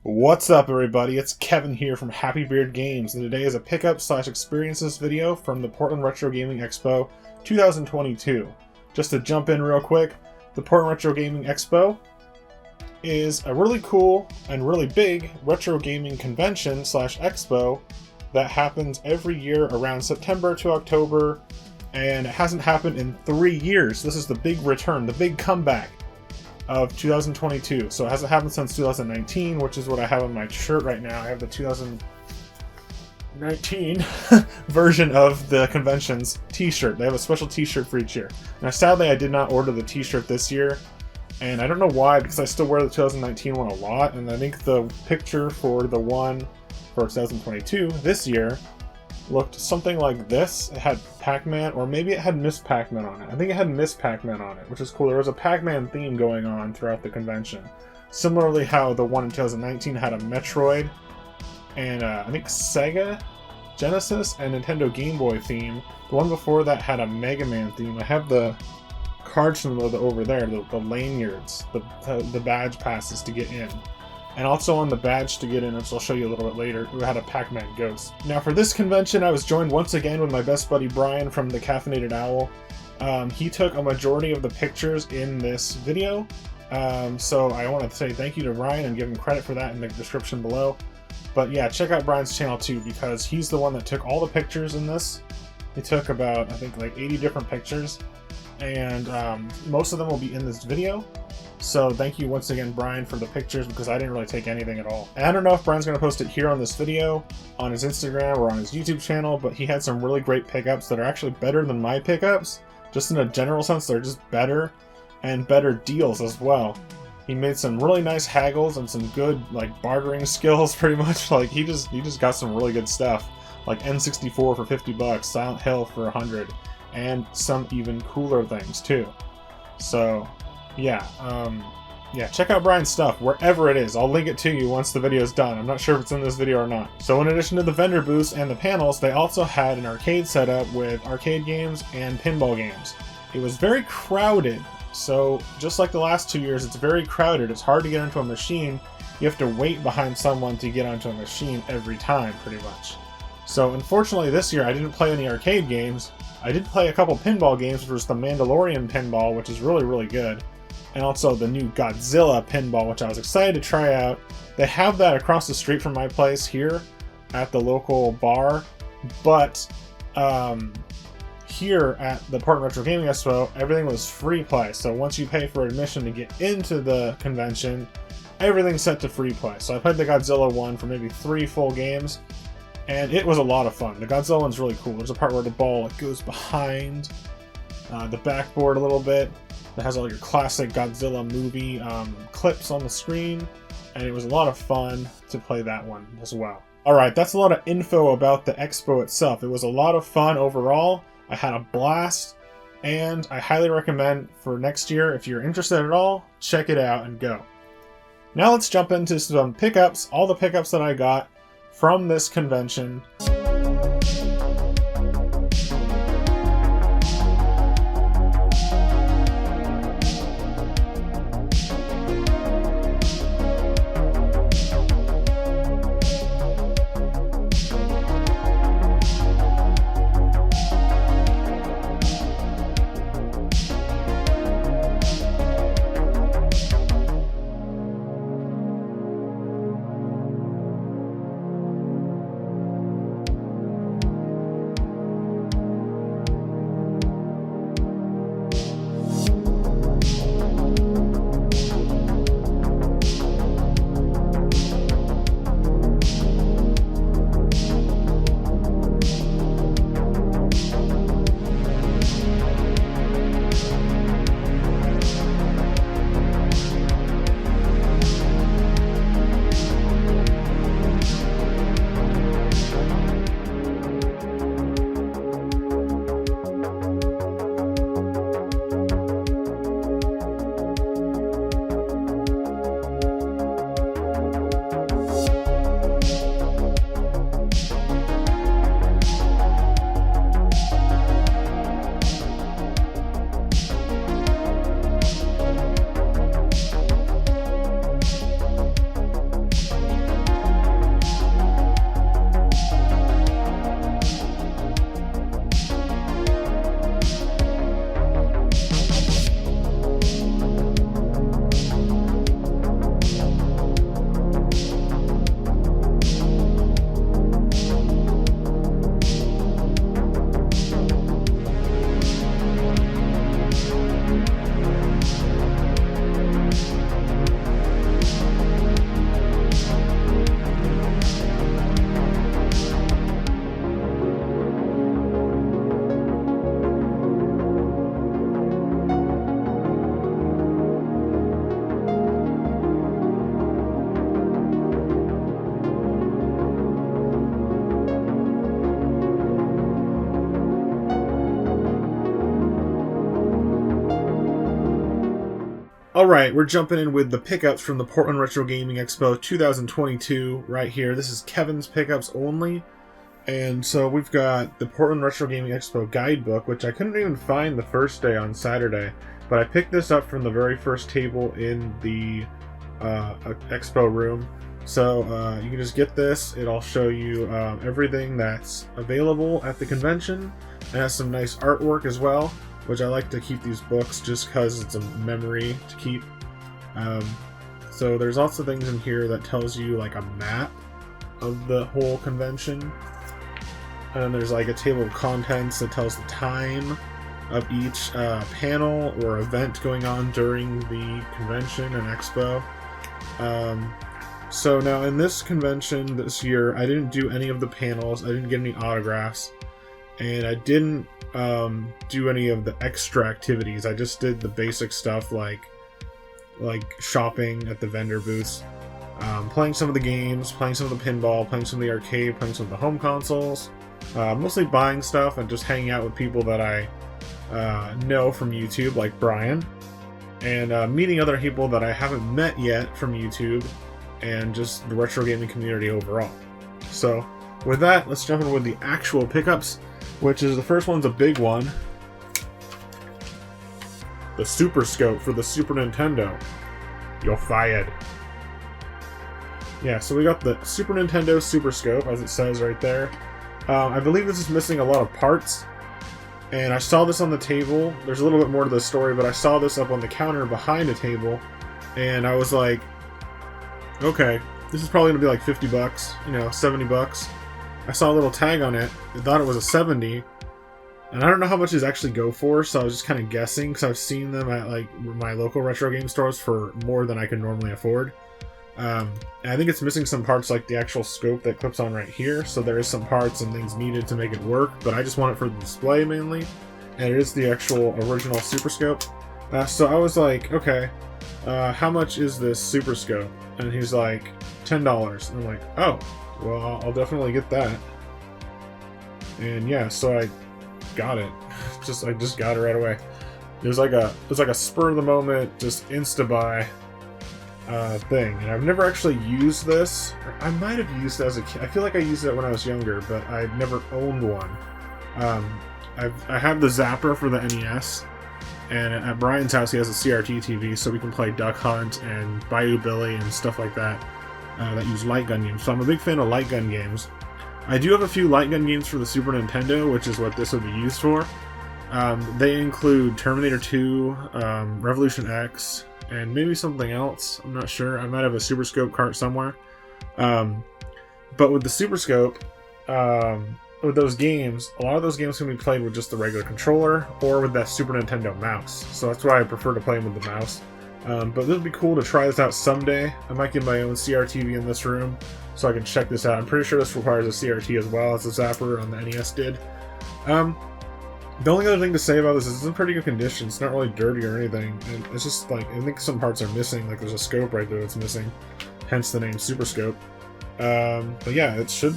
What's up, everybody? It's Kevin here from Happy Beard Games, and today is a pickup/experiences video from the Portland Retro Gaming Expo 2022. Just to jump in real quick, the Portland Retro Gaming Expo is a really cool and really big retro gaming convention/expo that happens every year around September to October, and it hasn't happened in 3 years. This is the big return, the big comeback of 2022. So it hasn't happened since 2019, which is what I have on my shirt right now. I have the 2019 version of the convention's t-shirt. They have a special t-shirt for each year. Now sadly I did not order the t-shirt this year, and I don't know why, because I still wear the 2019 one a lot, and I think the picture for the one for 2022 this year looked something like this. It had Pac-Man, or maybe it had Miss Pac-Man on it. I think it had Miss Pac-Man on it, which is cool. There was a Pac-Man theme going on throughout the convention. Similarly how the one in 2019 had a Metroid, and I think Sega, Genesis, and Nintendo Game Boy theme. The one before that had a Mega Man theme. I have the cards over there, the lanyards, the badge passes to get in. And also on the badge to get in, which I'll show you a little bit later, we had a Pac-Man ghost. Now for this convention, I was joined once again with my best buddy Brian from the Caffeinated Owl. He took a majority of the pictures in this video, so I want to say thank you to Brian and give him credit for that in the description below. But yeah, check out Brian's channel too, because he's the one that took all the pictures in this. He took about, I think, like 80 different pictures, and most of them will be in this video. So thank you once again, Brian, for the pictures, because I didn't really take anything at all. And I don't know if Brian's going to post it here on this video, on his Instagram, or on his YouTube channel, but he had some really great pickups that are actually better than my pickups. Just in a general sense, they're just better, and better deals as well. He made some really nice haggles and some good, like, bartering skills, pretty much. Like, he just got some really good stuff. Like N64 for 50 bucks, Silent Hill for 100, and some even cooler things, too. So yeah, check out Brian's stuff wherever it is. I'll link it to you once the video is done. I'm not sure if it's in this video or not. So in addition to the vendor booths and the panels, they also had an arcade setup with arcade games and pinball games. It was very crowded, so just like the last 2 years, it's very crowded. It's hard to get into a machine. You have to wait behind someone to get onto a machine every time, pretty much. So unfortunately this year I didn't play any arcade games. I did play a couple pinball games, which was the Mandalorian pinball, which is really, really good. And also the new Godzilla pinball, which I was excited to try out. They have that across the street from my place here at the local bar, but here at the Portland Retro Gaming Expo, everything was free play. So once you pay for admission to get into the convention, everything's set to free play. So I played the Godzilla one for maybe 3 full games, and it was a lot of fun. The Godzilla one's really cool. There's a part where the ball goes behind the backboard a little bit. It has all your classic Godzilla movie clips on the screen, and it was a lot of fun to play that one as well. Alright, that's a lot of info about the expo itself. It was a lot of fun overall. I had a blast, and I highly recommend for next year, if you're interested at all, check it out and go. Now let's jump into some pickups, all the pickups that I got from this convention. Alright, we're jumping in with the pickups from the Portland Retro Gaming Expo 2022 right here. This is Kevin's pickups only. And so we've got the Portland Retro Gaming Expo guidebook, which I couldn't even find the first day on Saturday. But I picked this up from the very first table in the expo room. So you can just get this. It'll show you everything that's available at the convention. It has some nice artwork as well, which I like to keep these books just because it's a memory to keep. So there's also things in here that tells you like a map of the whole convention. And there's like a table of contents that tells the time of each panel or event going on during the convention and expo. So now in this convention this year, I didn't do any of the panels, I didn't get any autographs, and I didn't do any of the extra activities. I just did the basic stuff like shopping at the vendor booths, playing some of the games, playing some of the pinball, playing some of the arcade, playing some of the home consoles, mostly buying stuff and just hanging out with people that I know from YouTube, like Brian, and meeting other people that I haven't met yet from YouTube, and just the retro gaming community overall. So with that, let's jump in with the actual pickups, which is the first one's a big one. The Super Scope for the Super Nintendo. You're fired. Yeah, so we got the Super Nintendo Super Scope, as it says right there. I believe this is missing a lot of parts, and I saw this on the table. There's a little bit more to the story, but I saw this up on the counter behind the table, and I was like, okay, this is probably gonna be like 50 bucks, you know, 70 bucks. I saw a little tag on it. I thought it was a 70, and I don't know how much these actually go for, so I was just kind of guessing because I've seen them at like my local retro game stores for more than I can normally afford. And I think it's missing some parts, like the actual scope that clips on right here, so there is some parts and things needed to make it work, but I just want it for the display mainly, and it is the actual original Super Scope. So I was like, okay, how much is this Super Scope? And he's like, $10. And I'm like, oh, well, I'll definitely get that. And yeah, so I got it. I just got it right away. It was like a spur of the moment, just insta buy thing. And I've never actually used this. I might have used it as a kid. I feel like I used it when I was younger, but I've never owned one. I have the Zapper for the NES, and at Brian's house he has a CRT TV, so we can play Duck Hunt and Bayou Billy and stuff like that that use light gun games. So I'm a big fan of light gun games. I do have a few light gun games for the Super Nintendo, which is what this would be used for. They include Terminator 2, Revolution X, and maybe something else. I'm not sure. I might have a Super Scope cart somewhere. But with the Super Scope, with those games, a lot of those games can be played with just the regular controller or with that Super Nintendo mouse. So that's why I prefer to play them with the mouse. But this would be cool to try this out someday. I might get my own CRTV in this room so I can check this out. I'm pretty sure this requires a CRT as well as the Zapper on the NES did. The only other thing to say about this is it's in pretty good condition. It's not really dirty or anything. And it's just like, I think some parts are missing. Like there's a scope right there that's missing. Hence the name Super Scope. But yeah, it should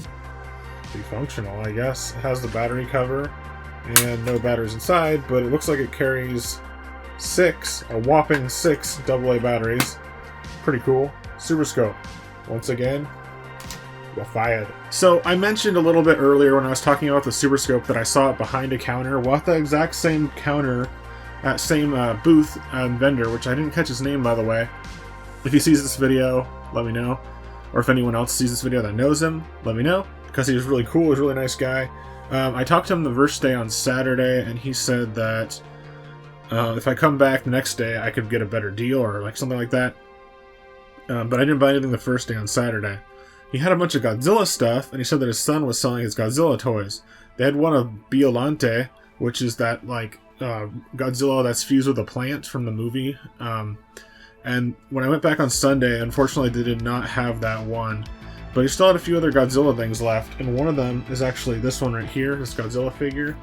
be functional, I guess. It has the battery cover and no batteries inside, but it looks like it carries a whopping 6 AA batteries. Pretty cool. Super Scope. Once again, you're fired. So I mentioned a little bit earlier when I was talking about the Super Scope that I saw it behind a counter. Well, at the exact same counter, at same booth and vendor, which I didn't catch his name, by the way. If he sees this video, let me know. Or if anyone else sees this video that knows him, let me know. Because he was really cool, he was a really nice guy. I talked to him the first day on Saturday, and he said that if I come back the next day, I could get a better deal or like something like that. But I didn't buy anything the first day on Saturday. He had a bunch of Godzilla stuff, and he said that his son was selling his Godzilla toys. They had one of Biolante, which is that like Godzilla that's fused with a plant from the movie. And when I went back on Sunday, unfortunately they did not have that one. But he still had a few other Godzilla things left, and one of them is actually this one right here, this Godzilla figure.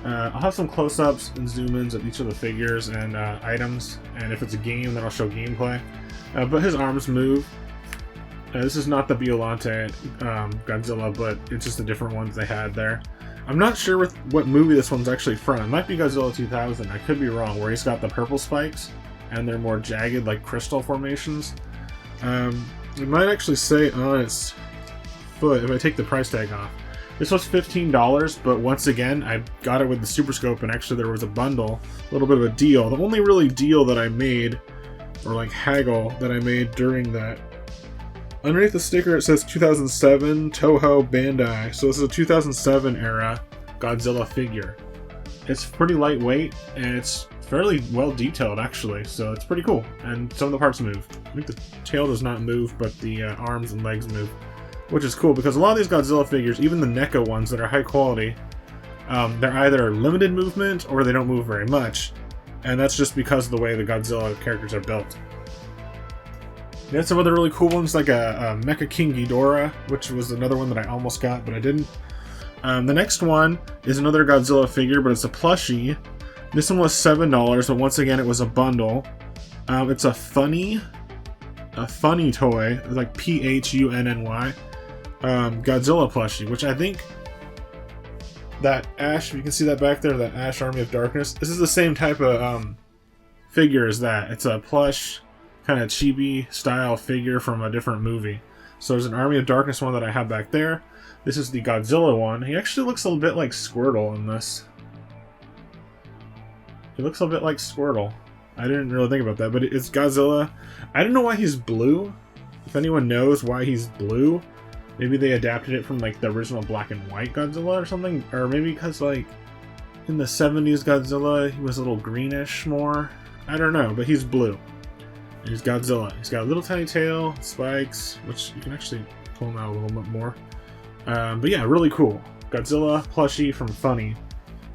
I'll have some close-ups and zoom-ins of each of the figures and items, and if it's a game, then I'll show gameplay. But his arms move. This is not the Biolante Godzilla, but it's just the different ones they had there. I'm not sure what movie this one's actually from. It might be Godzilla 2000, I could be wrong, where he's got the purple spikes. and they're more jagged, like crystal formations. It might actually say on its foot, if I take the price tag off, this was $15, but once again, I got it with the Super Scope, and actually there was a bundle, a little bit of a deal. The only really deal that I made, or like haggle that I made during that, underneath the sticker it says 2007 Toho Bandai, so this is a 2007 era Godzilla figure. It's pretty lightweight, and it's fairly well detailed actually, so it's pretty cool, and some of the parts move. I think the tail does not move, but the arms and legs move, which is cool because a lot of these Godzilla figures, even the NECA ones that are high quality, they're either limited movement or they don't move very much, and that's just because of the way the Godzilla characters are built. They had some other really cool ones, like a Mecha King Ghidorah, which was another one that I almost got, but I didn't. The next one is another Godzilla figure, but it's a plushie. This one was $7, but once again, it was a bundle. It's a funny toy, like Phunny, Godzilla plushie, which I think that Ash, if you can see that back there, that Ash Army of Darkness, this is the same type of figure as that. It's a plush, kind of chibi style figure from a different movie. So there's an Army of Darkness one that I have back there. This is the Godzilla one. He actually looks a little bit like Squirtle in this. He looks a bit like Squirtle. I didn't really think about that, but it's Godzilla. I don't know why he's blue. If anyone knows why he's blue, maybe they adapted it from like the original black and white Godzilla or something, or maybe because like in the 70s Godzilla he was a little greenish more. I don't know, but he's blue. And he's Godzilla. He's got a little tiny tail, spikes, which you can actually pull him out a little bit more. But yeah, really cool. Godzilla plushie from Funny.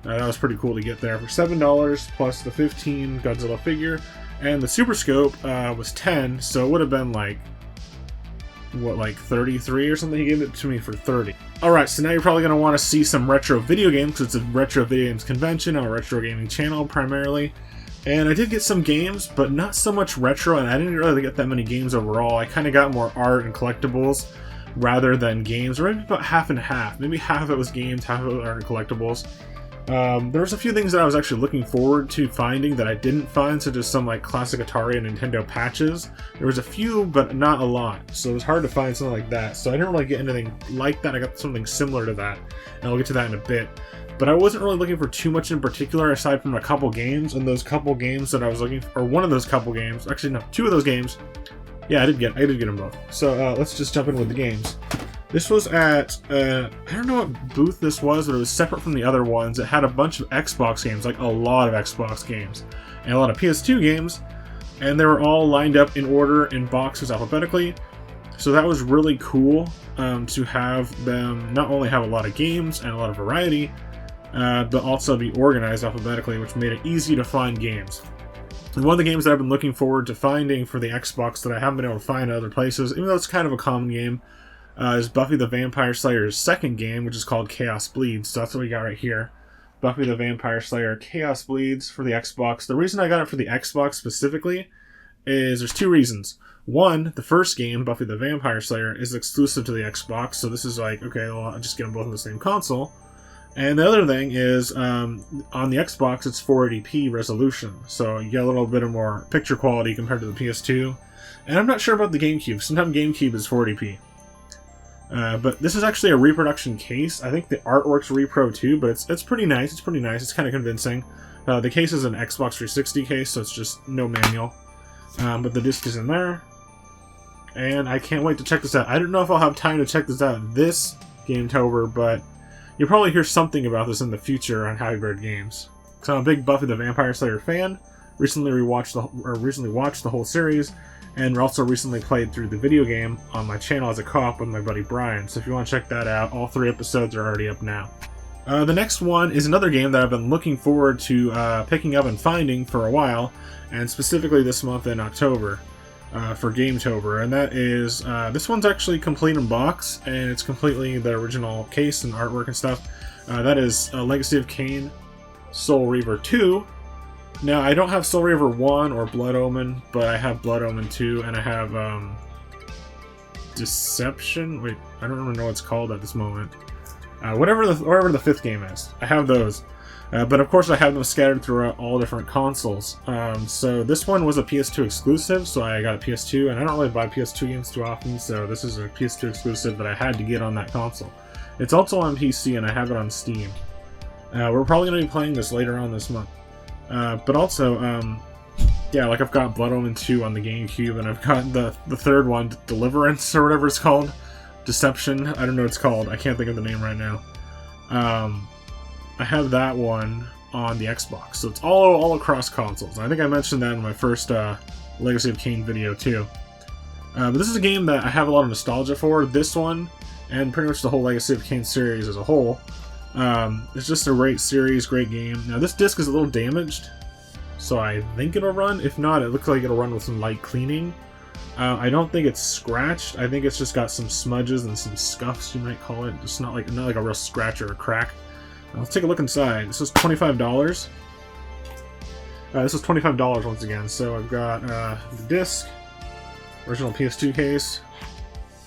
That was pretty cool to get there for $7 plus the 15 Godzilla figure, and the Super Scope was 10, so it would have been like what, like 33 or something. He gave it to me for 30. Alright, so now you're probably going to want to see some retro video games, because it's a retro video games convention on a retro gaming channel primarily. And I did get some games, but not so much retro, and I didn't really get that many games overall. I kind of got more art and collectibles rather than games, or maybe about half and half. Maybe half of it was games, half of it was art and collectibles. There was a few things that I was actually looking forward to finding that I didn't find, such as some like classic Atari and Nintendo patches. There was a few, but not a lot, so it was hard to find something like that. So I didn't really get anything like that. I got something similar to that, and I'll get to that in a bit. But I wasn't really looking for too much in particular, aside from a couple games, and those couple games that I was looking for, or one of those couple games, actually no, two of those games. Yeah, I did get them both. So let's just jump in with the games. This was at, I don't know what booth this was, but it was separate from the other ones. It had a bunch of Xbox games, like a lot of Xbox games, and a lot of PS2 games, and they were all lined up in order in boxes alphabetically. So that was really cool to have them not only have a lot of games and a lot of variety, but also be organized alphabetically, which made it easy to find games. And one of the games that I've been looking forward to finding for the Xbox that I haven't been able to find in other places, even though it's kind of a common game, is Buffy the Vampire Slayer's second game, which is called Chaos Bleeds. So that's what we got right here. Buffy the Vampire Slayer Chaos Bleeds for the Xbox. The reason I got it for the Xbox specifically is there's two reasons. One, the first game, Buffy the Vampire Slayer, is exclusive to the Xbox, so this is like, okay, well, I'll just get them both on the same console. And the other thing is, on the Xbox, it's 480p resolution, so you get a little bit of more picture quality compared to the PS2. And I'm not sure about the GameCube. Sometimes GameCube is 480p. But this is actually a reproduction case. I think the artwork's repro too, but it's pretty nice. It's pretty nice. It's kind of convincing. The case is an Xbox 360 case, so it's just no manual. But the disc is in there. And I can't wait to check this out. I don't know if I'll have time to check this out this Gametober, but you'll probably hear something about this in the future on Hybrid Games. Because I'm a big Buffy the Vampire Slayer fan. Recently watched the whole series, and also recently played through the video game on my channel as a co-op with my buddy Brian. So if you want to check that out, all 3 episodes are already up now. The next one is another game that I've been looking forward to picking up and finding for a while, and specifically this month in October for Gametober, and that is, this one's actually complete in box, and it's completely the original case and artwork and stuff. That is Legacy of Kain Soul Reaver 2. Now, I don't have Soul Reaver 1 or Blood Omen, but I have Blood Omen 2, and I have Deception? Wait, I don't even know what it's called at this moment. Whatever the 5th game is. I have those. But of course I have them scattered throughout all different consoles. So this one was a PS2 exclusive, so I got a PS2, and I don't really buy PS2 games too often, so this is a PS2 exclusive that I had to get on that console. It's also on PC, and I have it on Steam. We're probably going to be playing this later on this month. But also, yeah, like I've got Blood Omen 2 on the GameCube, and I've got the third one, Deliverance, or whatever it's called. Deception, I don't know what it's called. I can't think of the name right now. I have that one on the Xbox, so it's all across consoles. I think I mentioned that in my first Legacy of Kain video too. But this is a game that I have a lot of nostalgia for. This one, and pretty much the whole Legacy of Kain series as a whole. It's just a great series, great game. Now this disc is a little damaged, so I think it'll run. If not, it looks like it'll run with some light cleaning. I don't think it's scratched. I think it's just got some smudges and some scuffs, you might call it. Just not like a real scratch or a crack. Let's take a look inside. This is $25. This is $25 once again. So I've got the disc, original PS2 case,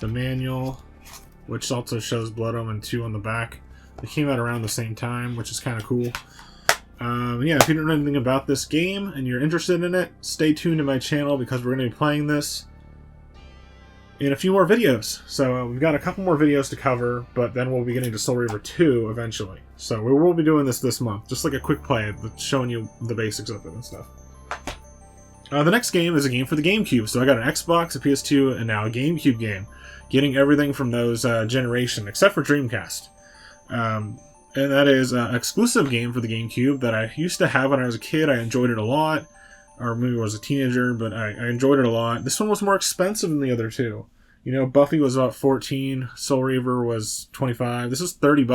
the manual, which also shows Blood Omen 2 on the back. They came out around the same time, which is kind of cool. Yeah, if you don't know anything about this game and you're interested in it, stay tuned to my channel because we're going to be playing this in a few more videos. So we've got a couple more videos to cover, but then we'll be getting to Soul Reaver 2 eventually. So we will be doing this month, just like a quick play, showing you the basics of it and stuff. The next game is a game for the GameCube. So I got an Xbox, a PS2, and now a GameCube game. Getting everything from those generation, except for Dreamcast. And that is an exclusive game for the GameCube that I used to have when I was a kid. I enjoyed it a lot. Or maybe I was a teenager, but I enjoyed it a lot. This one was more expensive than the other two. You know, Buffy was about $14, Soul Reaver was $25. This is $30.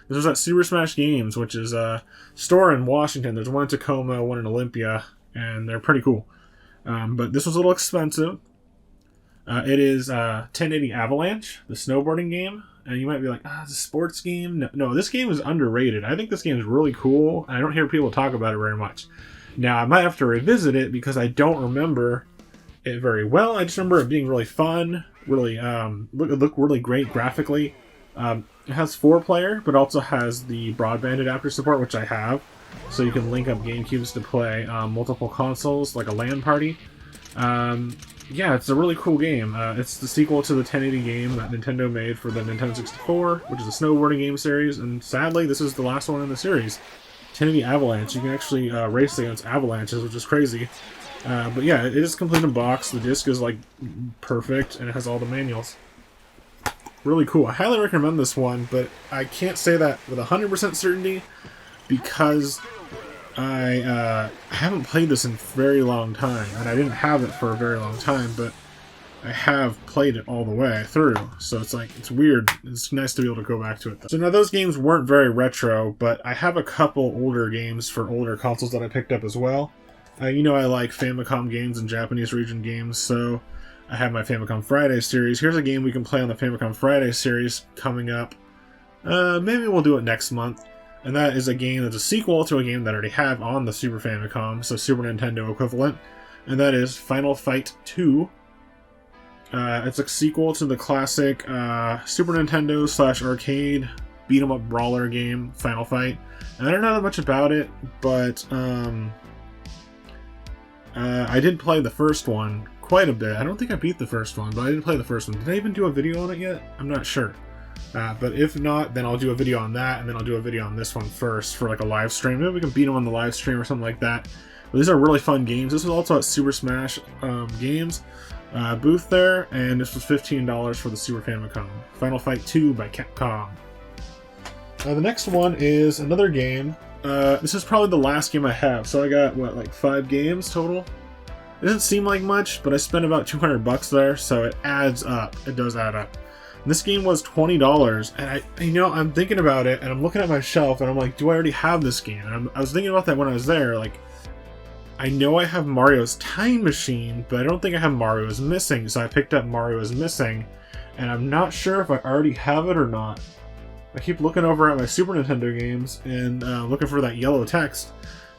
This was at Super Smash Games, which is a store in Washington. There's one in Tacoma, one in Olympia, and they're pretty cool. But this was a little expensive. It is 1080 Avalanche, the snowboarding game. And you might be like, it's a sports game? No, this game is underrated. I think this game is really cool, and I don't hear people talk about it very much. Now, I might have to revisit it because I don't remember it very well. I just remember it being really fun, really look really great graphically. It has 4-player, but also has the broadband adapter support, which I have. So you can link up GameCubes to play multiple consoles, like a LAN party. Yeah, it's a really cool game. It's the sequel to the 1080 game that Nintendo made for the Nintendo 64, which is a snowboarding game series, and sadly, this is the last one in the series. 1080 Avalanche. You can actually race against avalanches, which is crazy. But yeah, it is complete in box. The disc is like perfect, and it has all the manuals. Really cool. I highly recommend this one, but I can't say that with 100% certainty because I haven't played this in a very long time, and I didn't have it for a very long time, but I have played it all the way through, so it's like, it's weird. It's nice to be able to go back to it, though. So now those games weren't very retro, but I have a couple older games for older consoles that I picked up as well. You know I like Famicom games and Japanese region games, so I have my Famicom Friday series. Here's a game we can play on the Famicom Friday series coming up. Maybe we'll do it next month. And that is a game that's a sequel to a game that I already have on the Super Famicom, so Super Nintendo equivalent. And that is Final Fight 2. It's a sequel to the classic Super Nintendo / arcade beat-em-up brawler game, Final Fight. And I don't know that much about it, but I did play the first one quite a bit. I don't think I beat the first one, but I did play the first one. Did I even do a video on it yet? I'm not sure. But if not, then I'll do a video on that, and then I'll do a video on this one first for like a live stream. Maybe we can beat them on the live stream or something like that. But these are really fun games. This was also at Super Smash Games booth there, and this was $15 for the Super Famicom. Final Fight 2 by Capcom. The next one is another game. This is probably the last game I have, so I got, what, like 5 games total? It doesn't seem like much, but I spent about $200 there, so it adds up. It does add up. And this game was $20, and I'm thinking about it, and I'm looking at my shelf, and I'm like, do I already have this game? And I was thinking about that when I was there, like, I know I have Mario's Time Machine, but I don't think I have Mario is Missing, so I picked up Mario is Missing, and I'm not sure if I already have it or not. I keep looking over at my Super Nintendo games and looking for that yellow text.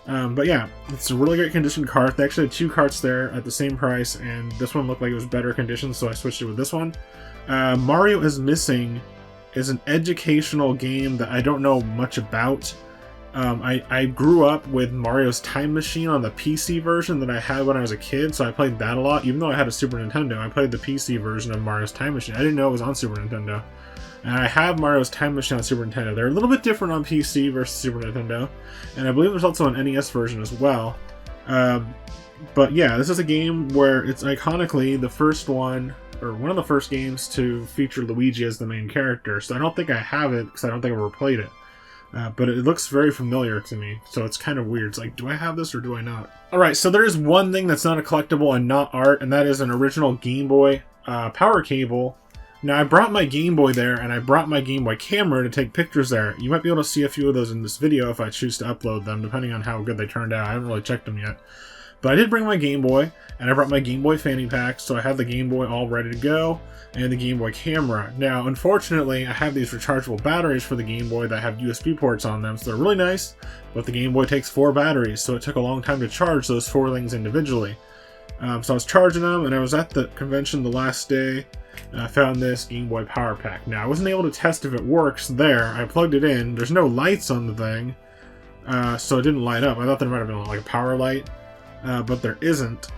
But yeah, it's a really great condition cart. They actually had 2 carts there at the same price, and this one looked like it was better condition, so I switched it with this one. Mario is Missing is an educational game that I don't know much about. I grew up with Mario's Time Machine on the PC version that I had when I was a kid, so I played that a lot. Even though I had a Super Nintendo, I played the PC version of Mario's Time Machine. I didn't know it was on Super Nintendo. And I have Mario's Time Machine on Super Nintendo. They're a little bit different on PC versus Super Nintendo, and I believe there's also an NES version as well. But yeah, this is a game where it's iconically the first one, or one of the first games to feature Luigi as the main character. So I don't think I have it, because I don't think I've ever played it. But it looks very familiar to me, so it's kind of weird. It's like, do I have this or do I not? Alright, so there is one thing that's not a collectible and not art, and that is an original Game Boy power cable. Now, I brought my Game Boy there, and I brought my Game Boy camera to take pictures there. You might be able to see a few of those in this video if I choose to upload them, depending on how good they turned out. I haven't really checked them yet. But I did bring my Game Boy, and I brought my Game Boy fanny pack, so I had the Game Boy all ready to go, and the Game Boy camera. Now, unfortunately, I have these rechargeable batteries for the Game Boy that have USB ports on them, so they're really nice, but the Game Boy takes 4 batteries, so it took a long time to charge those 4 things individually. So I was charging them, and I was at the convention the last day, and I found this Game Boy Power Pack. Now, I wasn't able to test if it works there. I plugged it in. There's no lights on the thing, so it didn't light up. I thought there might have been like a power light, but there isn't.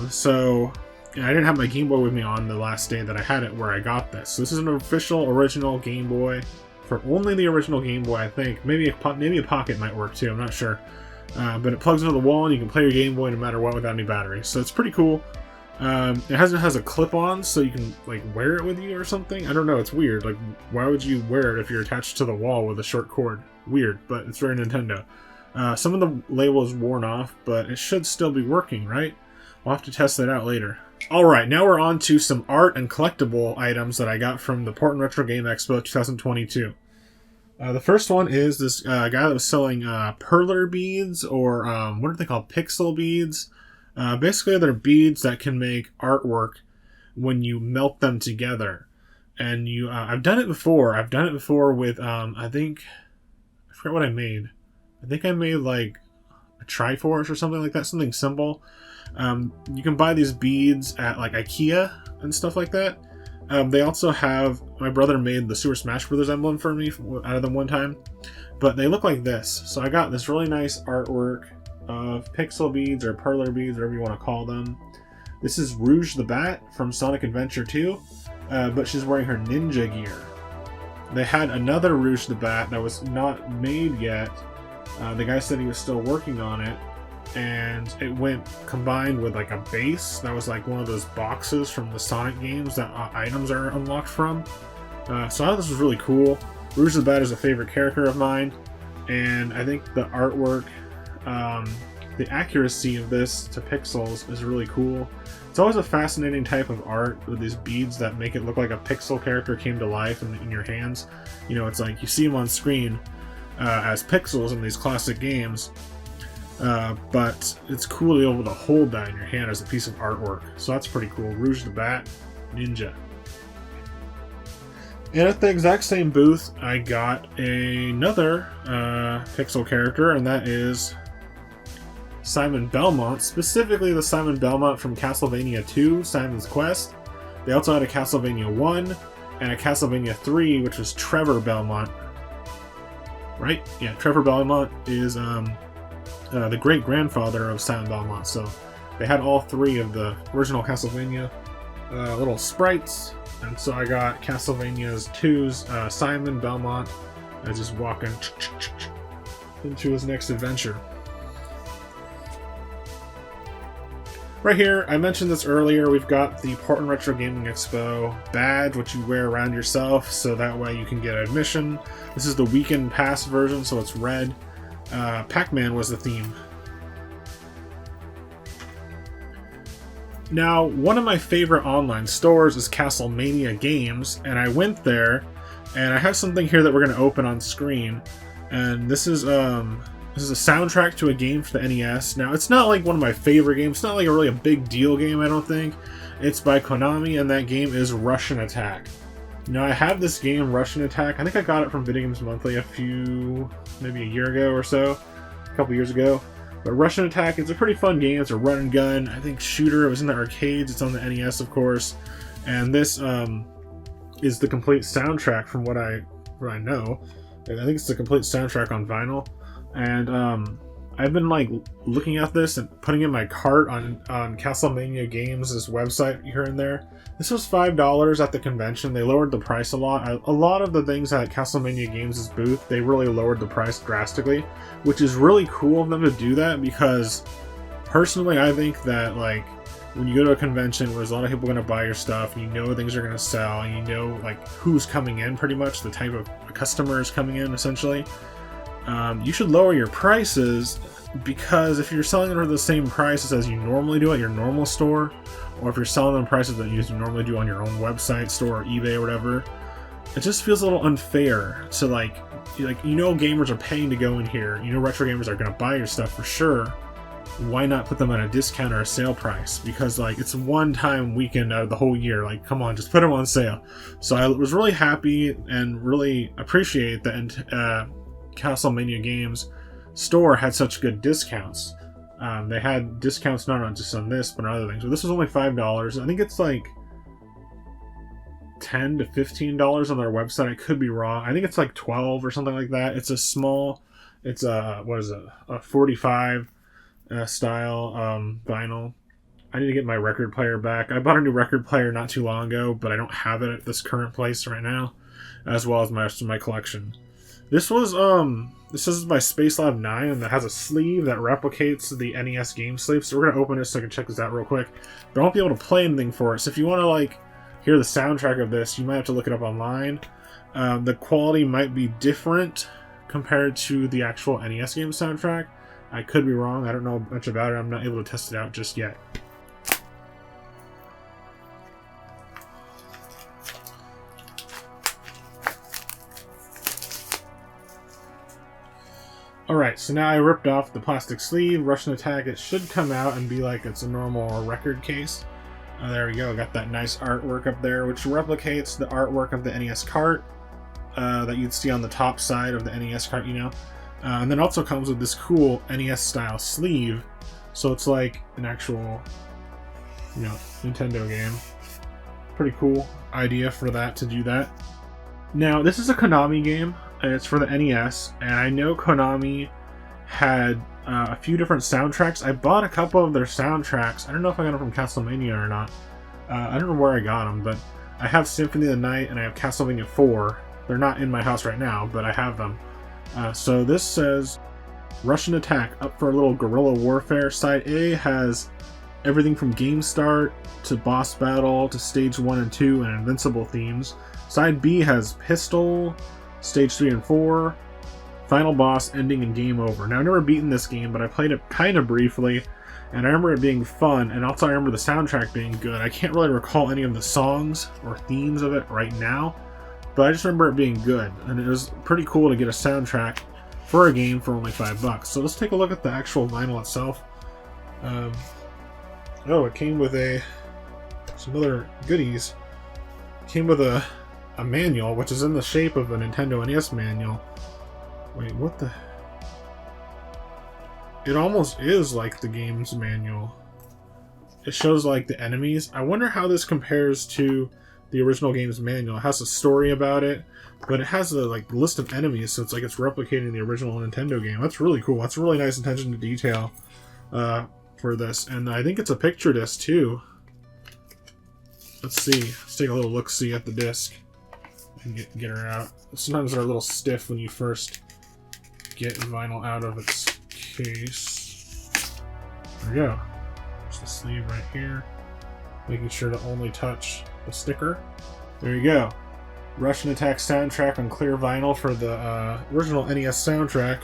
So I didn't have my Game Boy with me on the last day that I had it where I got this. So this is an official original Game Boy for only the original Game Boy, I think. Maybe a Pocket might work too, I'm not sure. But it plugs into the wall and you can play your Game Boy no matter what without any batteries. So it's pretty cool. It has a clip-on, so you can like wear it with you or something. I don't know, it's weird. Like, why would you wear it if you're attached to the wall with a short cord? Weird, but it's very Nintendo. Some of the label is worn off, but it should still be working, right? We'll have to test that out later. Alright, now we're on to some art and collectible items that I got from the Portland Retro Gaming Expo 2022. The first one is this guy that was selling perler beads, or what are they called? Pixel beads. Basically, they're beads that can make artwork when you melt them together. And you, I've done it before. I've done it before with, I forgot what I made. I think I made like a Triforce or something like that, something simple. You can buy these beads at like IKEA and stuff like that. They also have, my brother made the Super Smash Bros. Emblem for me out of them one time. But they look like this. So I got this really nice artwork of pixel beads or perler beads, whatever you want to call them. This is Rouge the Bat from Sonic Adventure 2, but she's wearing her ninja gear. They had another Rouge the Bat that was not made yet. The guy said he was still working on it, and it went combined with like a base that was like one of those boxes from the Sonic games that items are unlocked from. So I thought this was really cool. Rouge the Bat is a favorite character of mine, and I think the artwork, the accuracy of this to pixels is really cool. It's always a fascinating type of art with these beads that make it look like a pixel character came to life in your hands. You know, it's like you see them on screen as pixels in these classic games, but it's cool to be able to hold that in your hand as a piece of artwork. So that's pretty cool. Rouge the Bat, Ninja. And at the exact same booth, I got another pixel character, and that is Simon Belmont, specifically the Simon Belmont from Castlevania 2, Simon's Quest. They also had a Castlevania 1 and a Castlevania 3, which was Trevor Belmont. Right? Yeah, Trevor Belmont is the great-grandfather of Simon Belmont, so they had all 3 of the original Castlevania little sprites, and so I got Castlevania's 2's Simon Belmont just walking into his next adventure. Right here, I mentioned this earlier, we've got the Portland Retro Gaming Expo badge, which you wear around yourself, so that way you can get admission. This is the weekend pass version, so it's red. Pac-Man was the theme. Now, one of my favorite online stores is Castlemania Games, and I went there, and I have something here that we're going to open on screen, and this is a soundtrack to a game for the NES. Now, it's not like one of my favorite games. It's not like a big deal game, I don't think. It's by Konami, and that game is Russian Attack. Now, I have this game, Russian Attack. I think I got it from Video Games Monthly maybe a year ago or so. A couple years ago. But Russian Attack is a pretty fun game. It's a run and gun, I think, shooter. It was in the arcades. It's on the NES, of course. And this is the complete soundtrack from what I know. I think it's the complete soundtrack on vinyl. And I've been like looking at this and putting in my cart on Castlemania Games' website here and there. This was $5 at the convention. They lowered the price a lot. A lot of the things at Castlemania Games' booth, they really lowered the price drastically, which is really cool of them to do that, because personally I think that like when you go to a convention where there's a lot of people going to buy your stuff, and you know things are going to sell, and you know like who's coming in, pretty much the type of customers coming in essentially, you should lower your prices, because if you're selling them for the same prices as you normally do at your normal store, or if you're selling them prices that you normally do on your own website, store, or eBay, or whatever, it just feels a little unfair to like you know gamers are paying to go in here, you know retro gamers are going to buy your stuff for sure. Why not put them at a discount or a sale price? Because like it's one time weekend out of the whole year. Like, come on, just put them on sale. So I was really happy and really appreciate that Castlemania Games store had such good discounts. They had discounts not just on this, but on other things. But this was only $5. I think it's like $10 to $15 on their website. I could be wrong. I think it's like $12 or something like that. It's a small. It's a what is it? A 45 style vinyl. I need to get my record player back. I bought a new record player not too long ago, but I don't have it at this current place right now, as well as my collection. This was this is my Space Lab 9, and that has a sleeve that replicates the NES game sleeve. So we're gonna open this so I can check this out real quick. But I won't be able to play anything for it. So if you want to like hear the soundtrack of this, you might have to look it up online. The quality might be different compared to the actual NES game soundtrack. I could be wrong. I don't know much about it. I'm not able to test it out just yet. Alright, so now I ripped off the plastic sleeve. Russian Attack, it should come out and be like it's a normal record case. There we go. Got that nice artwork up there, which replicates the artwork of the NES cart that you'd see on the top side of the NES cart, you know. And then also comes with this cool NES style sleeve, so it's like an actual, you know, Nintendo game. Pretty cool idea for that, to do that. Now this is a Konami game, and it's for the NES, and I know Konami had a few different soundtracks. I bought a couple of their soundtracks. I don't know if I got them from Castlemania or not. I don't know where I got them, but I have Symphony of the Night and I have Castlevania 4. They're not in my house right now, but I have them. So this says Russian Attack, up for a little guerrilla warfare. Side A has everything from game start to boss battle to stage 1 and 2 and invincible themes. Side B has pistol, stage 3 and 4, final boss, ending, and game over. Now I've never beaten this game, but I played it kind of briefly, and I remember it being fun, and also I remember the soundtrack being good. I can't really recall any of the songs or themes of it right now, but I just remember it being good, and it was pretty cool to get a soundtrack for a game for only $5. So let's take a look at the actual vinyl itself. Oh, it came with some other goodies. It came with a manual, which is in the shape of a Nintendo NES manual. Wait, what the? It almost is like the game's manual. It shows like the enemies. I wonder how this compares to the original game's manual. It has a story about it, but it has a like list of enemies, so it's like it's replicating the original Nintendo game. That's really cool. That's a really nice attention to detail for this, and I think it's a picture disc too. Let's see. Let's take a little look-see at the disc and get her out. Sometimes they're a little stiff when you first get vinyl out of its case. There we go. There's the sleeve right here. Making sure to only touch the sticker. There you go. Russian Attack soundtrack on clear vinyl for the original NES soundtrack.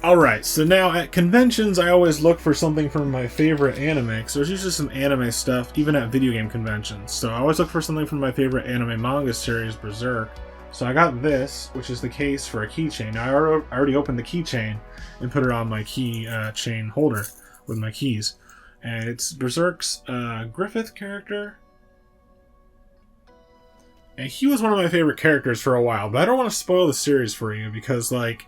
Alright, so now at conventions I always look for something from my favorite anime, because there's usually some anime stuff even at video game conventions. So I always look for something from my favorite anime manga series, Berserk. So I got this, which is the case for a keychain. Now I already opened the keychain and put it on my key chain holder with my keys. And it's Berserk's Griffith character. And he was one of my favorite characters for a while, but I don't want to spoil the series for you because, like,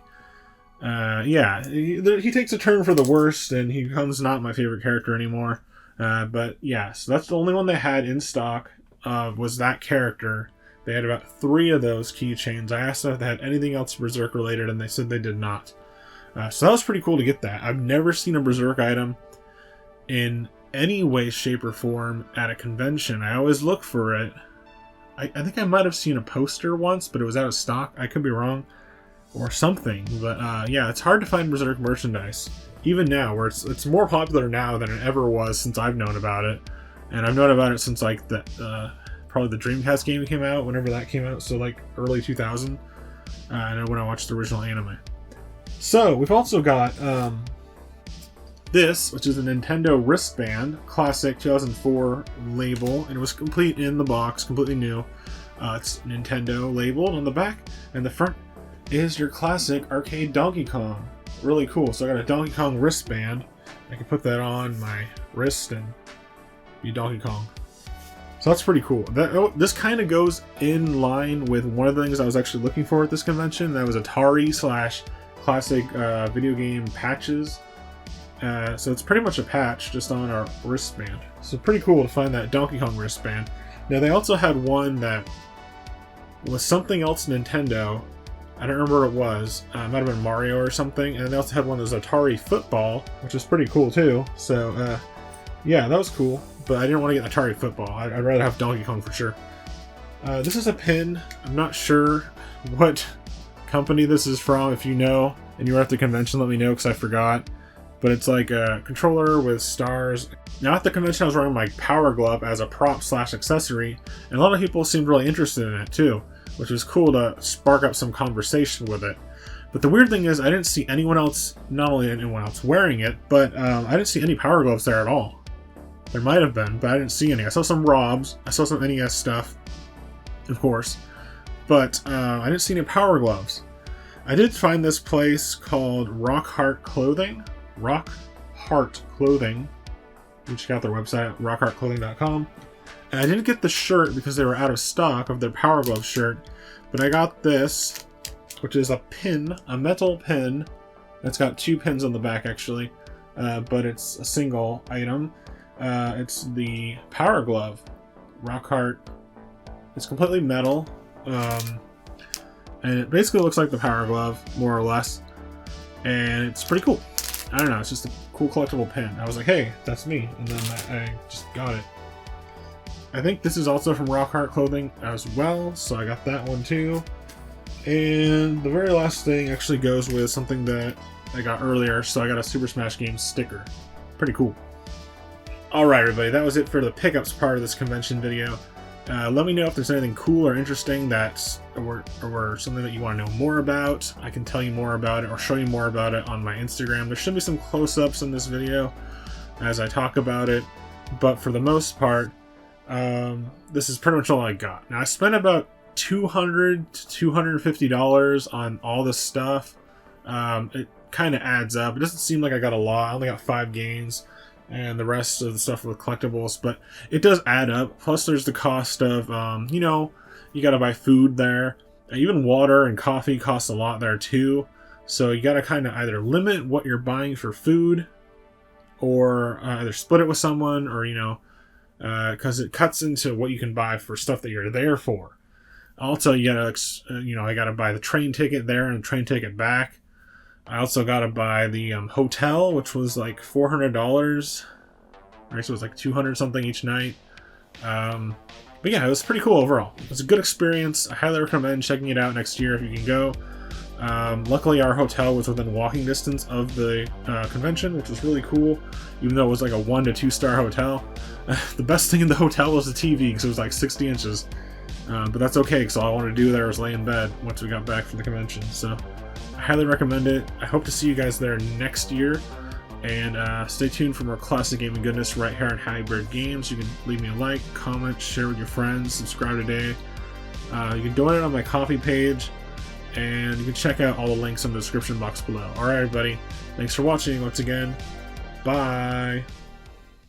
yeah, he takes a turn for the worst and he becomes not my favorite character anymore. But yeah, so that's the only one they had in stock was that character. They had about 3 of those keychains. I asked them if they had anything else Berserk related, and they said they did not. So that was pretty cool to get that. I've never seen a Berserk item in any way, shape, or form at a convention. I always look for it. I think I might have seen a poster once, but it was out of stock. I could be wrong. Or something. But yeah, it's hard to find Berserk merchandise. Even now, where it's more popular now than it ever was since I've known about it. And I've known about it since like the probably the Dreamcast game came out, whenever that came out, so like early 2000. I know when I watched the original anime. So we've also got this, which is a Nintendo wristband, classic 2004 label, and it was complete in the box, completely new. It's Nintendo labeled on the back, and the front is your classic arcade Donkey Kong. Really cool. So I got a Donkey Kong wristband. I can put that on my wrist and be Donkey Kong. So that's pretty cool. This kind of goes in line with one of the things I was actually looking for at this convention. That was Atari / classic video game patches. So it's pretty much a patch just on our wristband. So pretty cool to find that Donkey Kong wristband. Now they also had one that was something else Nintendo. I don't remember what it was. It might have been Mario or something. And they also had one that was Atari Football, which is pretty cool too. So yeah, that was cool. But I didn't want to get Atari Football. I'd rather have Donkey Kong for sure. This is a pin. I'm not sure what company this is from. If you know and you were at the convention, let me know because I forgot. But it's like a controller with stars. Now at the convention I was wearing my Power Glove as a prop / accessory. And a lot of people seemed really interested in it too, which was cool to spark up some conversation with it. But the weird thing is I didn't see anyone else, not only anyone else wearing it, but I didn't see any Power Gloves there at all. There might have been, but I didn't see any. I saw some ROBs, I saw some NES stuff, of course, but I didn't see any Power Gloves. I did find this place called Rock Heart Clothing. Rock Heart Clothing. You can check out their website, rockheartclothing.com. And I didn't get the shirt because they were out of stock of their Power Glove shirt, but I got this, which is a pin, a metal pin. It's got 2 pins on the back actually, but it's a single item. It's the Power Glove, Rock Heart. It's completely metal, and it basically looks like the Power Glove, more or less. And it's pretty cool. I don't know, it's just a cool collectible pin. I was like, hey, that's me, and then I just got it. I think this is also from Rock Heart Clothing as well, so I got that one too. And the very last thing actually goes with something that I got earlier, so I got a Super Smash Games sticker. Pretty cool. Alright everybody, that was it for the pickups part of this convention video. Let me know if there's anything cool or interesting or something that you want to know more about. I can tell you more about it or show you more about it on my Instagram. There should be some close-ups in this video as I talk about it, but for the most part, this is pretty much all I got. Now I spent about $200 to $250 on all this stuff. It kind of adds up. It doesn't seem like I got a lot. I only got 5 games. And the rest of the stuff with collectibles, but it does add up. Plus there's the cost of, you know, you gotta buy food there. Even water and coffee costs a lot there too. So you gotta kind of either limit what you're buying for food, or either split it with someone, or, you know, because it cuts into what you can buy for stuff that you're there for. Also, you gotta, you know, I gotta buy the train ticket there and the train ticket back. I also got to buy the hotel, which was like $400. Right, so it was like $200 something each night. But yeah, it was pretty cool overall. It was a good experience. I highly recommend checking it out next year if you can go. Luckily, our hotel was within walking distance of the convention, which was really cool, even though it was like a 1 to 2 star hotel. The best thing in the hotel was the TV, because it was like 60 inches. But that's okay, because all I wanted to do there was lay in bed once we got back from the convention. So I highly recommend it. I hope to see you guys there next year. And stay tuned for more classic gaming goodness right here on Hybrid Games. You can leave me a like, comment, share with your friends, subscribe today. You can donate on my Ko-fi page, and you can check out all the links in the description box below. Alright everybody, thanks for watching once again. Bye!